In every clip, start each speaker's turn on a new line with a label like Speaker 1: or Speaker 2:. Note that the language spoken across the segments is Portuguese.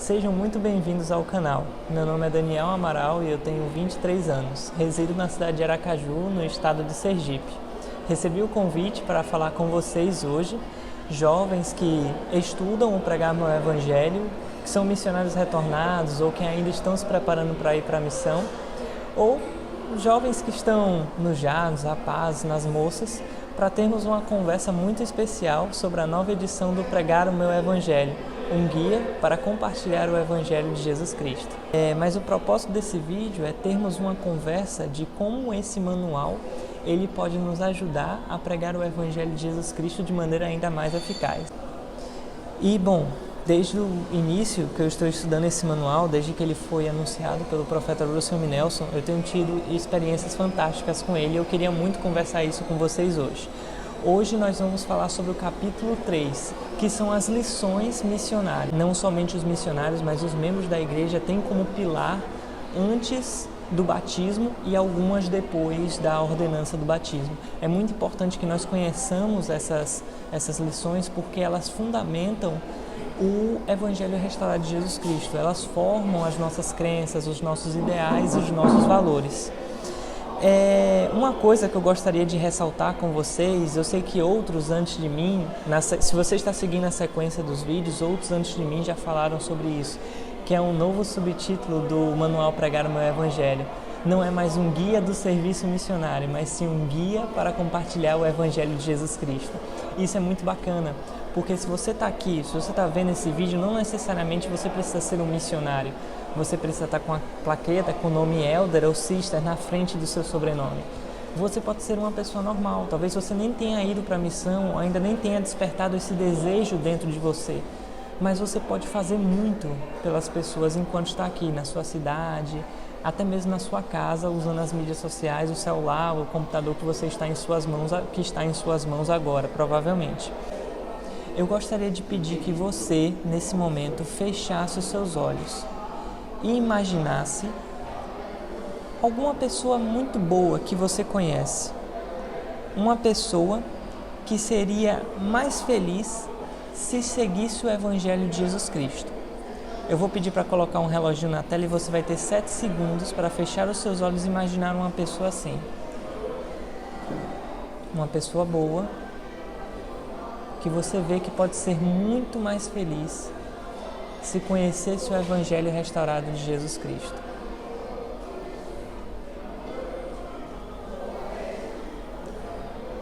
Speaker 1: Sejam muito bem-vindos ao canal. Meu nome é Daniel Amaral e eu tenho 23 anos. Resido na cidade de Aracaju, no estado de Sergipe. Recebi o convite para falar com vocês hoje, jovens que estudam o Pregar Meu Evangelho, que são missionários retornados ou que ainda estão se preparando para ir para a missão, ou jovens que estão no JA, nos rapazes, nas moças, para termos uma conversa muito especial sobre a nova edição do Pregar o Meu Evangelho, um guia para compartilhar o Evangelho de Jesus Cristo. Mas o propósito desse vídeo é termos uma conversa de como esse manual ele pode nos ajudar a pregar o Evangelho de Jesus Cristo de maneira ainda mais eficaz. E bom, desde o início que eu estou estudando esse manual, desde que ele foi anunciado pelo profeta Russell M. Nelson, eu tenho tido experiências fantásticas com ele e eu queria muito conversar isso com vocês hoje. Hoje nós vamos falar sobre o capítulo 3, que são as lições missionárias. Não somente os missionários, mas os membros da igreja têm como pilar antes do batismo e algumas depois da ordenança do batismo. É muito importante que nós conheçamos essas lições porque elas fundamentam o Evangelho restaurado de Jesus Cristo. Elas formam as nossas crenças, os nossos ideais e os nossos valores. Uma coisa que eu gostaria de ressaltar com vocês, eu sei que outros antes de mim, se você está seguindo a sequência dos vídeos, outros antes de mim já falaram sobre isso, que é um novo subtítulo do Manual Pregar o Meu Evangelho. Não é mais um guia do serviço missionário, mas sim um guia para compartilhar o Evangelho de Jesus Cristo. Isso é muito bacana, porque se você está aqui, se você está vendo esse vídeo, não necessariamente você precisa ser um missionário. Você precisa estar com a plaqueta com o nome Elder ou Sister na frente do seu sobrenome. Você pode ser uma pessoa normal, talvez você nem tenha ido para a missão, ainda nem tenha despertado esse desejo dentro de você. Mas você pode fazer muito pelas pessoas enquanto está aqui na sua cidade, até mesmo na sua casa, usando as mídias sociais, o celular, o computador que está em suas mãos agora, provavelmente. Eu gostaria de pedir que você, nesse momento, fechasse os seus olhos e imaginasse alguma pessoa muito boa que você conhece. Uma pessoa que seria mais feliz se seguisse o Evangelho de Jesus Cristo. Eu vou pedir para colocar um reloginho na tela e você vai ter 7 segundos para fechar os seus olhos e imaginar uma pessoa assim. Uma pessoa boa que você vê que pode ser muito mais feliz se conhecesse o Evangelho restaurado de Jesus Cristo.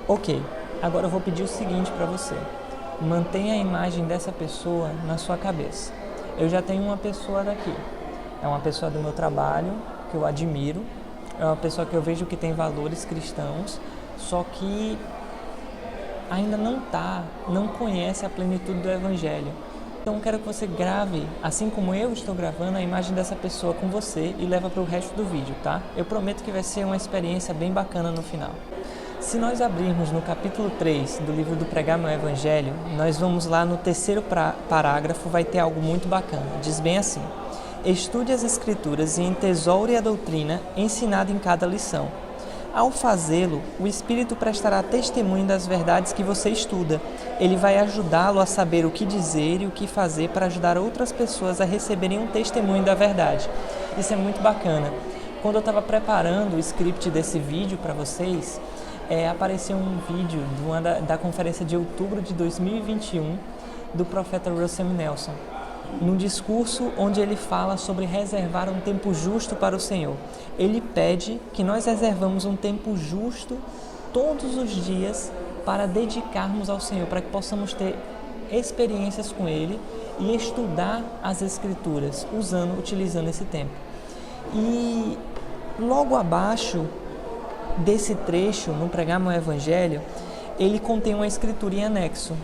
Speaker 1: Ok, agora eu vou pedir o seguinte para você. Mantenha a imagem dessa pessoa na sua cabeça. Eu já tenho uma pessoa daqui. É uma pessoa do meu trabalho, que eu admiro. É uma pessoa que eu vejo que tem valores cristãos, só que ainda não conhece a plenitude do Evangelho. Então eu quero que você grave, assim como eu estou gravando, a imagem dessa pessoa com você e leva para o resto do vídeo, tá? Eu prometo que vai ser uma experiência bem bacana no final. Se nós abrirmos no capítulo 3 do livro do Pregar Meu Evangelho, nós vamos lá no terceiro parágrafo, vai ter algo muito bacana. Diz bem assim: estude as Escrituras e entesoure a doutrina ensinada em cada lição. Ao fazê-lo, o Espírito prestará testemunho das verdades que você estuda. Ele vai ajudá-lo a saber o que dizer e o que fazer para ajudar outras pessoas a receberem um testemunho da verdade. Isso é muito bacana. Quando eu estava preparando o script desse vídeo para vocês, apareceu um vídeo da conferência de outubro de 2021 do profeta Russell M. Nelson, num discurso onde ele fala sobre reservar um tempo justo para o Senhor. Ele pede que nós reservamos um tempo justo todos os dias para dedicarmos ao Senhor, para que possamos ter experiências com Ele e estudar as Escrituras, utilizando esse tempo. E logo abaixo desse trecho, no Pregar Meu Evangelho, ele contém uma escritura em anexo,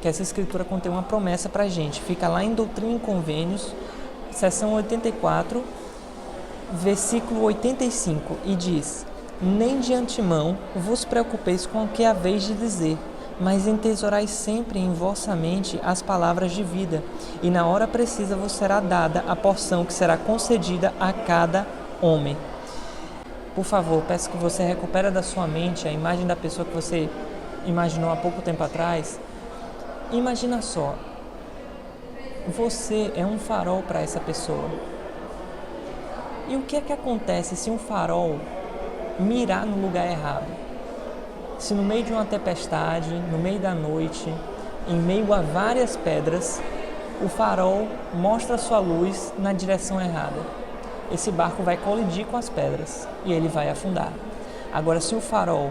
Speaker 1: que essa escritura contém uma promessa para a gente. Fica lá em Doutrina e Convênios, seção 84, versículo 85, e diz: nem de antemão vos preocupeis com o que haveis de dizer, mas entesourai sempre em vossa mente as palavras de vida, e na hora precisa vos será dada a porção que será concedida a cada homem. Por favor, peço que você recupere da sua mente a imagem da pessoa que você imaginou há pouco tempo atrás. Imagina só, você é um farol para essa pessoa. E o que é que acontece se um farol mirar no lugar errado? Se no meio de uma tempestade, no meio da noite, em meio a várias pedras, o farol mostra sua luz na direção errada. Esse barco vai colidir com as pedras e ele vai afundar. Agora, se o farol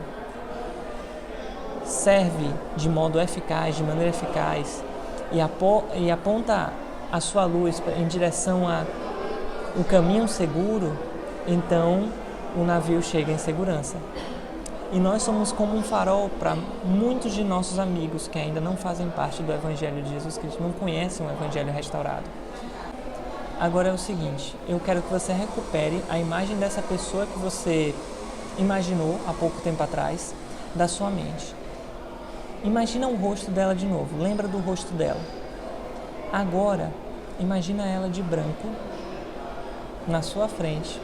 Speaker 1: serve de modo eficaz, de maneira eficaz, e aponta a sua luz em direção a um caminho seguro, então o navio chega em segurança. E nós somos como um farol para muitos de nossos amigos que ainda não fazem parte do Evangelho de Jesus Cristo, não conhecem o Evangelho restaurado. Agora é o seguinte, eu quero que você recupere a imagem dessa pessoa que você imaginou há pouco tempo atrás da sua mente. Imagina o rosto dela de novo, lembra do rosto dela. Agora, imagina ela de branco, na sua frente,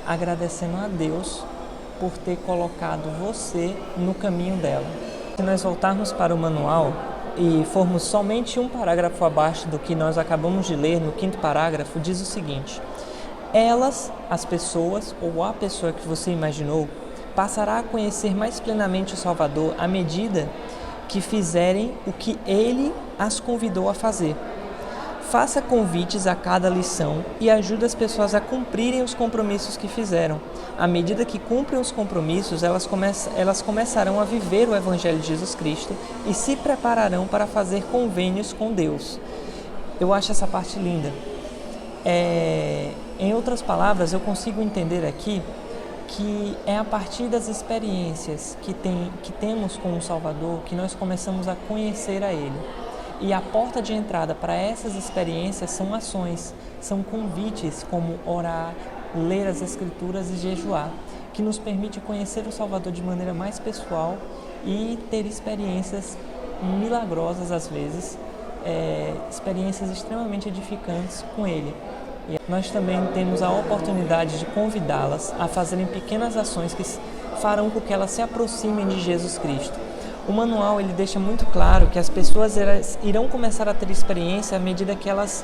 Speaker 1: agradecendo a Deus por ter colocado você no caminho dela. Se nós voltarmos para o manual e formos somente um parágrafo abaixo do que nós acabamos de ler, no 5º parágrafo, diz o seguinte: elas, as pessoas ou a pessoa que você imaginou, passará a conhecer mais plenamente o Salvador à medida que fizerem o que Ele as convidou a fazer. Faça convites a cada lição e ajude as pessoas a cumprirem os compromissos que fizeram. À medida que cumprem os compromissos, elas começarão a viver o Evangelho de Jesus Cristo e se prepararão para fazer convênios com Deus. Eu acho essa parte linda. Em outras palavras, eu consigo entender aqui que é a partir das experiências que temos com o Salvador que nós começamos a conhecer a Ele. E a porta de entrada para essas experiências são ações, são convites como orar, ler as Escrituras e jejuar, que nos permite conhecer o Salvador de maneira mais pessoal e ter experiências milagrosas às vezes, experiências extremamente edificantes com Ele. E nós também temos a oportunidade de convidá-las a fazerem pequenas ações que farão com que elas se aproximem de Jesus Cristo. O manual ele deixa muito claro que as pessoas irão começar a ter experiência à medida que elas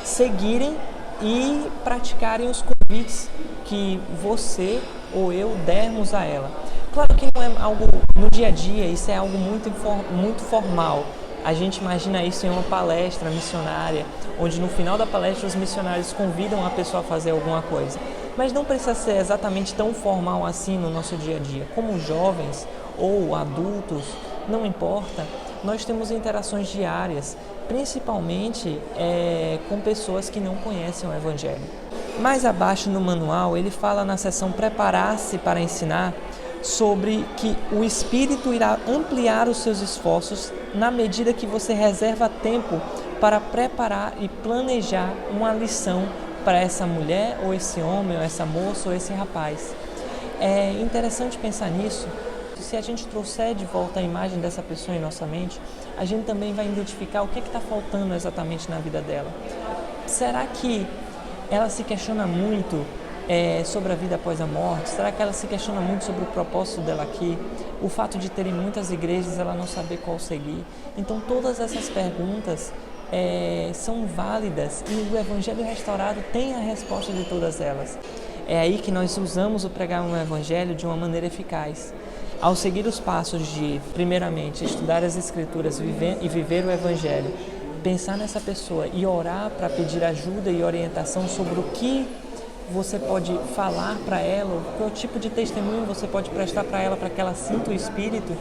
Speaker 1: seguirem e praticarem os convites que você ou eu dermos a ela. Claro que não é algo no dia a dia, isso é algo muito formal. A gente imagina isso em uma palestra missionária, onde no final da palestra os missionários convidam a pessoa a fazer alguma coisa. Mas não precisa ser exatamente tão formal assim no nosso dia a dia. Como jovens ou adultos, não importa, nós temos interações diárias, principalmente com pessoas que não conhecem o Evangelho. Mais abaixo no manual, ele fala na seção Preparar-se para ensinar sobre que o Espírito irá ampliar os seus esforços na medida que você reserva tempo para preparar e planejar uma lição para essa mulher, ou esse homem, ou essa moça, ou esse rapaz. É interessante pensar nisso. Se a gente trouxer de volta a imagem dessa pessoa em nossa mente, a gente também vai identificar o que está faltando exatamente na vida dela. Será que ela se questiona muito sobre a vida após a morte? Será que ela se questiona muito sobre o propósito dela aqui? O fato de terem muitas igrejas, ela não saber qual seguir? Então, todas essas perguntas são válidas e o Evangelho restaurado tem a resposta de todas elas. É aí que nós usamos o pregar um Evangelho de uma maneira eficaz. Ao seguir os passos de, primeiramente, estudar as Escrituras e viver o Evangelho, pensar nessa pessoa e orar para pedir ajuda e orientação sobre o que você pode falar para ela, qual tipo de testemunho você pode prestar para ela para que ela sinta o Espírito,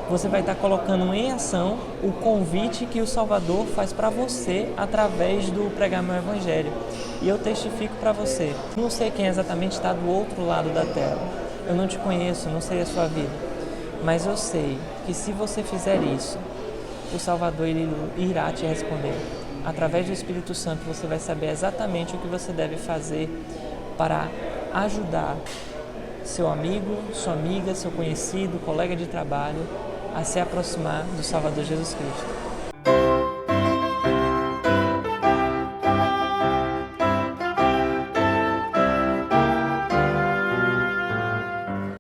Speaker 1: você vai estar colocando em ação o convite que o Salvador faz para você através do pregar meu Evangelho. E eu testifico para você, não sei quem exatamente está do outro lado da tela, eu não te conheço, não sei a sua vida, mas eu sei que se você fizer isso, o Salvador ele irá te responder. Através do Espírito Santo você vai saber exatamente o que você deve fazer para ajudar seu amigo, sua amiga, seu conhecido, colega de trabalho a se aproximar do Salvador Jesus Cristo.